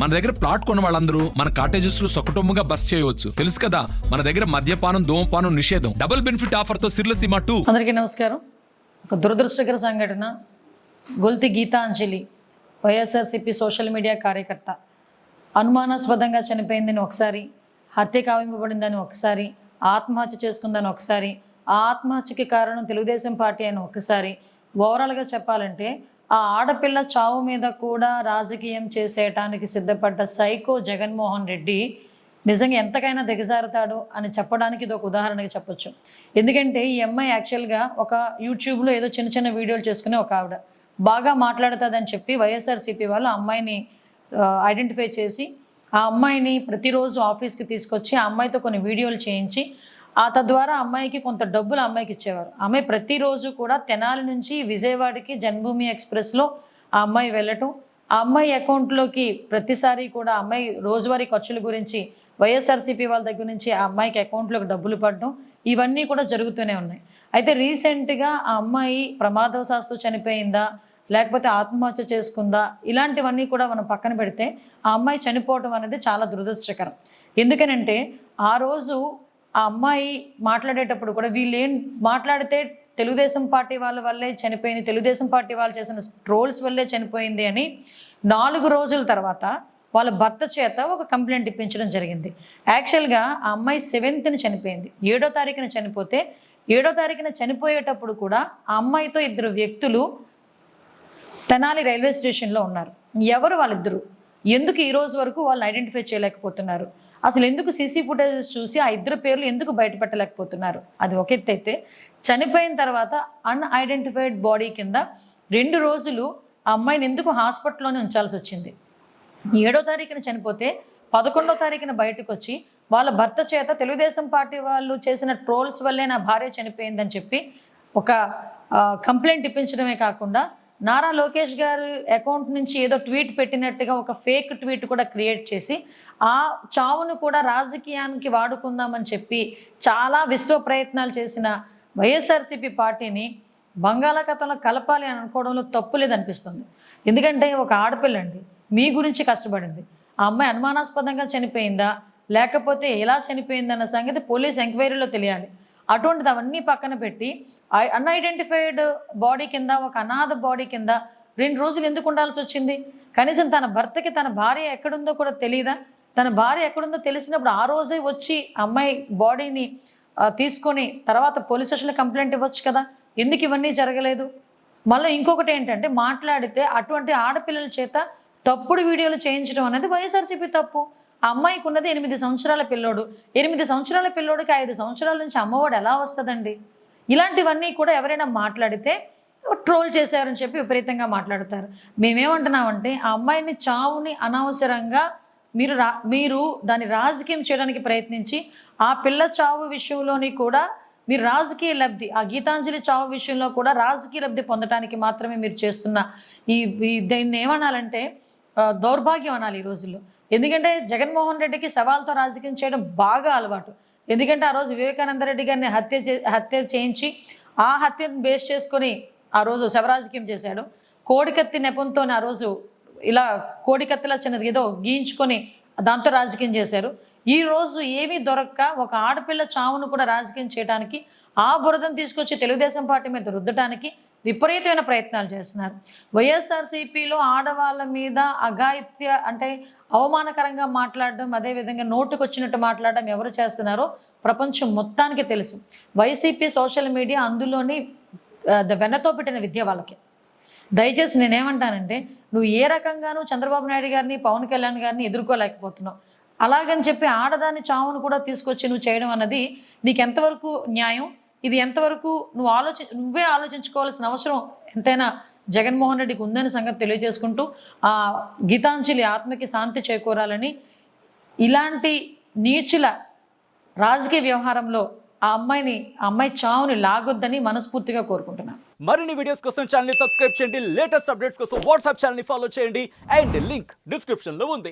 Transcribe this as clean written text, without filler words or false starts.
మన దగ్గర ప్లాట్ కొన్న వాళ్ళందరూ మన కాటేజెస్ లో సొకటొమ్ముగా బస్ చేయవచ్చు. తెలుసు కదా, మన దగ్గర మద్యపానం ధూమపానం నిషేధం. డబుల్ బెనిఫిట్ ఆఫర్ తో సిర్లసీమ 2. అందరికీ నమస్కారం. ఒక దురదృష్టకర సంఘటన. గొల్తి గీతాంజలి వైఎస్ఆర్సీపీ సోషల్ మీడియా కార్యకర్త అనుమానాస్పదంగా చనిపోయిందని ఒకసారి, హత్య కావింపబడిందని ఒకసారి, ఆత్మహత్య చేసుకుందని ఒకసారి, ఆ ఆత్మహత్యకి కారణం తెలుగుదేశం పార్టీ అని ఒకసారి, ఓవరాల్గా చెప్పాలంటే ఆ ఆడపిల్ల చావు మీద కూడా రాజకీయం చేసేయటానికి సిద్ధపడ్డ సైకో జగన్మోహన్ రెడ్డి నిజంగా ఎంతకైనా దిగజారుతాడు అని చెప్పడానికి ఇది ఒక ఉదాహరణగా చెప్పొచ్చు. ఎందుకంటే ఈ అమ్మాయి యాక్చువల్గా ఒక యూట్యూబ్లో ఏదో చిన్న చిన్న వీడియోలు చేసుకునే ఒక ఆవిడ బాగా మాట్లాడుతుందని చెప్పి వైఎస్ఆర్సీపీ వాళ్ళు ఆ అమ్మాయిని ఐడెంటిఫై చేసి ఆ అమ్మాయిని ప్రతిరోజు ఆఫీస్కి తీసుకొచ్చి ఆ అమ్మాయితో కొన్ని వీడియోలు చేయించి తద్వారా అమ్మాయికి కొంత డబ్బులు అమ్మాయికి ఇచ్చేవారు. అమ్మాయి ప్రతిరోజు కూడా తెనాలి నుంచి విజయవాడకి జన్మభూమి ఎక్స్ప్రెస్లో ఆ అమ్మాయి వెళ్ళటం, ఆ అమ్మాయి అకౌంట్లోకి ప్రతిసారి కూడా అమ్మాయి రోజువారీ ఖర్చుల గురించి వైఎస్ఆర్సీపీ వాళ్ళ దగ్గర నుంచి ఆ అమ్మాయికి అకౌంట్లోకి డబ్బులు పడడం, ఇవన్నీ కూడా జరుగుతూనే ఉన్నాయి. అయితే రీసెంట్గా ఆ అమ్మాయి ప్రమాదవశాత్తు చనిపోయిందా లేకపోతే ఆత్మహత్య చేసుకుందా, ఇలాంటివన్నీ కూడా మనం పక్కన పెడితే ఆ అమ్మాయి చనిపోవడం అనేది చాలా దురదృష్టకరం. ఎందుకనంటే ఆ రోజు ఆ అమ్మాయి మాట్లాడేటప్పుడు కూడా వీళ్ళు ఏం మాట్లాడితే తెలుగుదేశం పార్టీ వాళ్ళ వల్లే చనిపోయింది, తెలుగుదేశం పార్టీ వాళ్ళు చేసిన ట్రోల్స్ వల్లే చనిపోయింది అని 4 రోజుల తర్వాత వాళ్ళ భర్త చేత ఒక కంప్లైంట్ ఇప్పించడం జరిగింది. యాక్చువల్గా ఆ అమ్మాయి 7th చనిపోయింది. 7వ తారీఖున చనిపోతే 7వ తారీఖున చనిపోయేటప్పుడు కూడా ఆ అమ్మాయితో 2 వ్యక్తులు తెనాలి రైల్వే స్టేషన్లో ఉన్నారు. ఎవరు వాళ్ళిద్దరు? ఎందుకు ఈ రోజు వరకు వాళ్ళని ఐడెంటిఫై చేయలేకపోతున్నారు? అసలు ఎందుకు సీసీ ఫుటేజెస్ చూసి ఆ 2 పేర్లు ఎందుకు బయటపెట్టలేకపోతున్నారు? అది ఒక ఎత్తు అయితే, చనిపోయిన తర్వాత అన్ఐడెంటిఫైడ్ బాడీ కింద 2 రోజులు ఆ అమ్మాయిని ఎందుకు హాస్పిటల్లోనే ఉంచాల్సి వచ్చింది? 7వ తారీఖున చనిపోతే 11వ తారీఖున బయటకు వచ్చి వాళ్ళ భర్త చేత తెలుగుదేశం పార్టీ వాళ్ళు చేసిన ట్రోల్స్ వల్లే నా భార్య చనిపోయిందని చెప్పి ఒక కంప్లైంట్ ఇప్పించడమే కాకుండా నారా లోకేష్ గారు అకౌంట్ నుంచి ఏదో ట్వీట్ పెట్టినట్టుగా ఒక ఫేక్ ట్వీట్ కూడా క్రియేట్ చేసి ఆ చావును కూడా రాజకీయానికి వాడుకుందామని చెప్పి చాలా విశ్వ ప్రయత్నాలు చేసిన వైఎస్ఆర్సీపీ పార్టీని బంగాళాఖాతంలో కలపాలి అని అనుకోవడంలో తప్పు లేదనిపిస్తుంది. ఎందుకంటే ఒక ఆడపిల్లండి, మీ గురించి కష్టపడింది. ఆ అమ్మాయి అనుమానాస్పదంగా చనిపోయిందా లేకపోతే ఎలా చనిపోయిందన్న సంగతి పోలీస్ ఎంక్వైరీలో తెలియాలి. అటువంటిది అవన్నీ పక్కన పెట్టి అన్ఐడెంటిఫైడ్ బాడీ కింద, ఒక అనాథ బాడీ కింద 2 రోజులు ఎందుకు ఉండాల్సి వచ్చింది? కనీసం తన భర్తకి తన భార్య ఎక్కడుందో కూడా తెలియదా? తన భార్య ఎక్కడుందో తెలిసినప్పుడు ఆ రోజే వచ్చి అమ్మాయి బాడీని తీసుకొని తర్వాత పోలీస్ స్టేషన్లో కంప్లైంట్ ఇవ్వచ్చు కదా. ఎందుకు ఇవన్నీ జరగలేదు? మళ్ళీ ఇంకొకటి ఏంటంటే, మాట్లాడితే అటువంటి ఆడపిల్లల చేత తప్పుడు వీడియోలు చేయించడం అనేది వైఎస్ఆర్సీపీ తప్పు. ఆ అమ్మాయికి ఉన్నది 8 సంవత్సరాల పిల్లోడు. 8 సంవత్సరాల పిల్లోడికి 5 సంవత్సరాల నుంచి అమ్మఒడి ఎలా వస్తుందండి? ఇలాంటివన్నీ కూడా ఎవరైనా మాట్లాడితే ట్రోల్ చేశారని చెప్పి విపరీతంగా మాట్లాడతారు. మేమేమంటున్నామంటే, ఆ అమ్మాయిని చావుని అనవసరంగా మీరు దాన్ని రాజకీయం చేయడానికి ప్రయత్నించి ఆ పిల్ల చావు విషయంలోని కూడా మీరు రాజకీయ లబ్ధి, ఆ గీతాంజలి చావు విషయంలో కూడా రాజకీయ లబ్ధి పొందడానికి మాత్రమే మీరు చేస్తున్న దీన్ని ఏమనాలంటే దౌర్భాగ్యం అనాలి ఈ రోజుల్లో. ఎందుకంటే జగన్మోహన్ రెడ్డికి సవాల్తో రాజకీయం చేయడం బాగా అలవాటు. ఎందుకంటే ఆ రోజు వివేకానంద రెడ్డి గారిని హత్య చేయించి ఆ హత్యను బేస్ చేసుకొని ఆ రోజు శవరాజకీయం చేశాడు. కోడికత్తి నెపంతో ఆ రోజు ఇలా కోడికత్తిలా చిన్నది ఏదో గీయించుకొని దాంతో రాజకీయం చేశారు. ఈరోజు ఏమీ దొరక్క ఒక ఆడపిల్ల చావును కూడా రాజకీయం చేయడానికి, ఆ బురదను తీసుకొచ్చి తెలుగుదేశం పార్టీ మీద రుద్దడానికి విపరీతమైన ప్రయత్నాలు చేస్తున్నారు. వైఎస్ఆర్సీపీలో ఆడవాళ్ళ మీద అఘాయిత్య అంటే అవమానకరంగా మాట్లాడడం, అదేవిధంగా నోటుకు వచ్చినట్టు మాట్లాడడం ఎవరు చేస్తున్నారో ప్రపంచం మొత్తానికి తెలుసు. వైసీపీ సోషల్ మీడియా అందులోని వెన్నతో పెట్టిన విద్య వాళ్ళకి. దయచేసి నేనేమంటానంటే, నువ్వు ఏ రకంగానూ చంద్రబాబు నాయుడు గారిని, పవన్ కళ్యాణ్ గారిని ఎదుర్కోలేకపోతున్నావు. అలాగని చెప్పి ఆడదాని చావును కూడా తీసుకొచ్చి నువ్వు చేయడం అన్నది నీకు ఎంతవరకు న్యాయం? ఇది ఎంతవరకు నువ్వే ఆలోచించుకోవాల్సిన అవసరం ఎంతైనా జగన్మోహన్ రెడ్డికి ఉందని సంగతి తెలియజేసుకుంటూ, ఆ గీతాంజలి ఆత్మకి శాంతి చేకూరాలని, ఇలాంటి నీచుల రాజకీయ వ్యవహారంలో ఆ అమ్మాయి చావుని లాగొద్దని మనస్ఫూర్తిగా కోరుకుంటున్నాను. మరిన్ని వీడియోస్ కోసం ఛానల్ ని సబ్స్క్రైబ్ చేయండి. లేటెస్ట్ అప్డేట్స్ కోసం వాట్సాప్ ఛానల్ ని ఫాలో చేయండి. అండ్ లింక్ డిస్క్రిప్షన్ లో ఉంది.